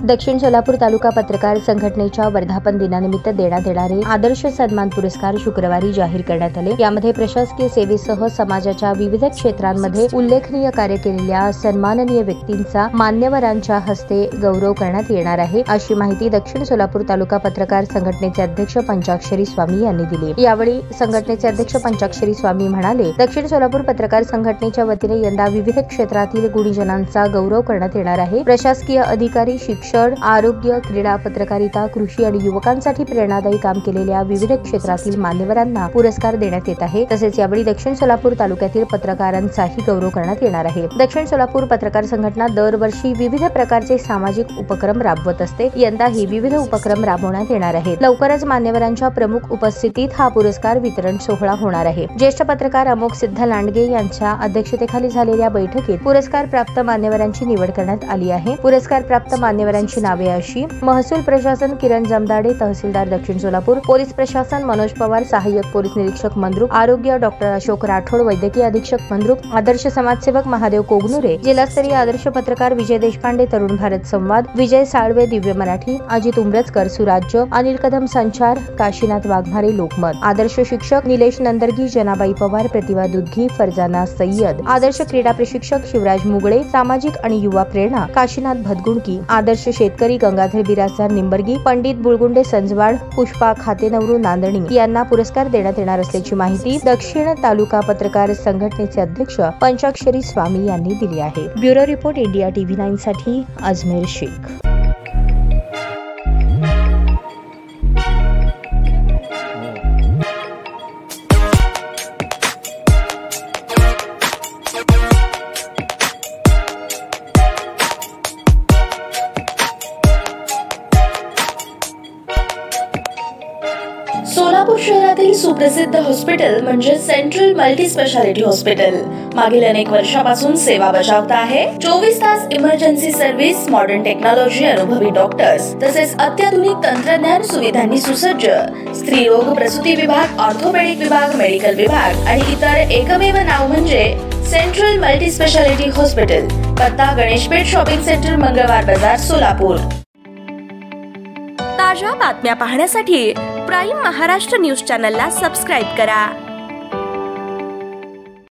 दक्षिण सोलापूर तालुका पत्रकार संघटनेच्या वर्धापन दिनानिमित्त देण्यात येणारे आदर्श सन्मान पुरस्कार शुक्रवारी जाहीर करण्यात आले। यामध्ये प्रशासकीय सेवेसह समाजाच्या विविध क्षेत्रांमध्ये उल्लेखनीय कार्य केलेल्या सन्माननीय व्यक्तींचा मान्यवरांच्या हस्ते गौरव करण्यात येणार आहे, अशी माहिती दक्षिण सोलापूर तालुका पत्रकार संघटनेचे अध्यक्ष पंचाक्षरी स्वामी यांनी दिली। यावेळी संघटनेचे अध्यक्ष पंचाक्षरी स्वामी म्हणाले, दक्षिण सोलापूर पत्रकार संघटनेच्या वतीने यंदा विविध क्षेत्रातील गुणीजनांचा गौरव करण्यात येणार आहे। प्रशासकीय अधिकारी, शिक्षण, आरोग्य, क्रीडा, पत्रकारिता, कृषी आणि युवकांसाठी प्रेरणादायी काम केलेल्या विविध क्षेत्रातील मान्यवरांना पुरस्कार देण्यात येत आहे। तसेच यावेळी दक्षिण सोलापूर तालुक्यातील पत्रकारांचाही गौरव करण्यात येणार आहे। दक्षिण सोलापूर पत्रकार संघटना दरवर्षी विविध प्रकारचे सामाजिक उपक्रम राबवत असते। यंदाही विविध उपक्रम राबवण्यात येणार आहेत। लवकरच मान्यवरांच्या प्रमुख उपस्थितीत हा पुरस्कार वितरण सोहळा होणार आहे। ज्येष्ठ पत्रकार अमोघ सिद्ध लांडगे यांच्या अध्यक्षतेखाली झालेल्या बैठकीत पुरस्कार प्राप्त मान्यवरांची निवड करण्यात आली आहे। पुरस्कार प्राप्त मान्यवरांची नावे अशी: महसूल प्रशासन किरण जमदाडे, तहसीलदार दक्षिण सोलापूर; पोलीस प्रशासन मनोज पवार, सहाय्यक पोलीस निरीक्षक मंद्रुप; आरोग्य डॉक्टर अशोक राठोड, वैद्यकीय अधीक्षक मंद्रुप; आदर्श समाजसेवक महादेव कोगनुरे; जिल्हास्तरीय आदर्श पत्रकार विजय देशपांडे, तरुण भारत संवाद; विजय साळवे, दिव्य मराठी; अजित उमरजकर, सुराज्य; अनिल कदम, संचार; काशीनाथ वाघमारे, लोकमत; आदर्श शिक्षक निलेश नंदरगी, जनाबाई पवार, प्रतिभा दुधगी, फरजाना सय्यद; आदर्श क्रीडा प्रशिक्षक शिवराज मुगळे; सामाजिक आणि युवा प्रेरणा काशीनाथ भदगुणकी; आदर्श शेतकरी गंगाधर बिराजदार निंबर्गी; पंडित बुळगुंडे संजवाड; पुष्पा खातेनवरू नांदणी यांना पुरस्कार देण्यात येणार असल्याची माहिती दक्षिण तालुका पत्रकार संघटनेचे अध्यक्ष पंचाक्षरी स्वामी यांनी दिली आहे। ब्युरो रिपोर्ट, इंडिया टीव्ही 9 साठी अजमेर शेख। सोलापूर शहरातील सुप्रसिद्ध हॉस्पिटल म्हणजे सेंट्रल मल्टी स्पेशालिटी हॉस्पिटल मागील अनेक वर्षापासून सेवा बजावत आहे। 24 तास इमर्जन्सी सर्व्हिस, मॉडर्न टेक्नॉलॉजी, अनुभवी डॉक्टर्स तसेच अत्याधुनिक तंत्रज्ञान सुविधांनी सुसज्ज स्त्रीरोग, प्रसूती विभाग, ऑर्थोपेडिक विभाग, मेडिकल विभाग आणि इतर एकमेव नाव म्हणजे सेंट्रल मल्टी स्पेशालिटी हॉस्पिटल। पत्ता: गणेशपेठ शॉपिंग सेंटर, मंगळवार बाजार, सोलापूर। ताज्या बातम्या पाहण्यासाठी प्राईम महाराष्ट्र न्यूज चॅनलला सबस्क्राईब करा।